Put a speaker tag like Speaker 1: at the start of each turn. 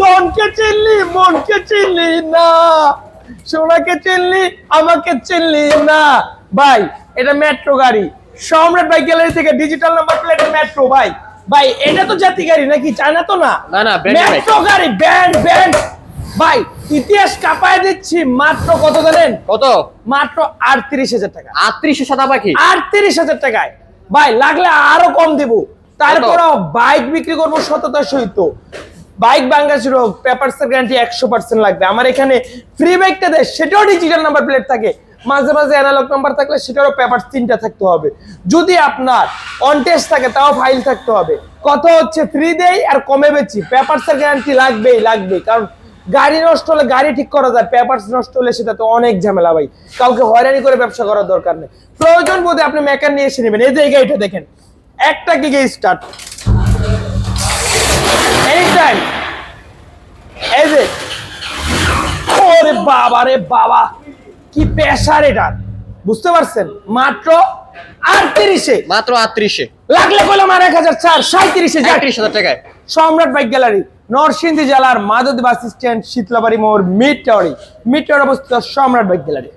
Speaker 1: ধনকে চিনলি মনকে চিনলি না, সোনাকে চিনলি আমাকে চিনলি না। ভাই এটা মেট্রো গাড়ি, সম্রাট বাইক গ্যালারি থেকে ডিজিটাল নাম্বার প্লেটের মেট্রো। ভাই ভাই এটা তো জাতি গাড়ি নাকি, চায়না তো না,
Speaker 2: না
Speaker 1: মেট্রো গাড়ি, ব্যান্ড ব্যান্ড। ভাই ইতিহাস কাঁপায় দিচ্ছি, মাত্র কত জানেন?
Speaker 2: কত?
Speaker 1: মাত্র 38,000 টাকা।
Speaker 2: 38 সাদা পাখি
Speaker 1: 38,000 টাকায়। ভাই লাগলে আরো কম দেবো, তারপরও বাইক বিক্রি করবো সততার সহিত। বাইক বাংলাদেশের হোক, পেপারসের গ্যারান্টি 100% লাগবে। আমার এখানে ফ্রি বাইকটা দেয়, সেটাও ডিজিটাল নাম্বার প্লেট থাকে, মাঝে মাঝে অ্যানালগ নাম্বার থাকলে সেটারও পেপার 3টা থাকতে হবে। যদি আপনার অন টেস্ট থাকে তাও ফাইল থাকতে হবে। কত হচ্ছে ফ্রি দেই আর কমে বেচি, পেপারসের গ্যারান্টি লাগবেই লাগবে। কারণ গাড়ি নষ্ট হলে গাড়ি ঠিক করা যায়, পেপারস নষ্ট হলে সেটা তো অনেক ঝামেলা। ভাই কাউকে হয়রানি করে ব্যবসা করার দরকার নেই, প্রয়োজন বোধে আপনি মেকার নিয়ে এসে নেবেন। এই যে এই গাড়িটা দেখেন, একটা গিগে স্টার্ট এনি টাইম। এই যে ওরে বাবা রে বাবা, কি প্রেসার এটা, বুঝতে পারছেন? মাত্র 38-এ,
Speaker 2: মাত্র 38-এ।
Speaker 1: লাগলে কইলাম আর 1004, 37-এ,
Speaker 2: 38,000 টাকায়।
Speaker 1: সম্রাট বাইক গ্যালারি, নরসিংদী জেলার মাধবদী বাস স্ট্যান্ড, শীতলাবাড়ি মোড়, মিড টাওয়ারে অবস্থিত সম্রাট বাইক গ্যালারি।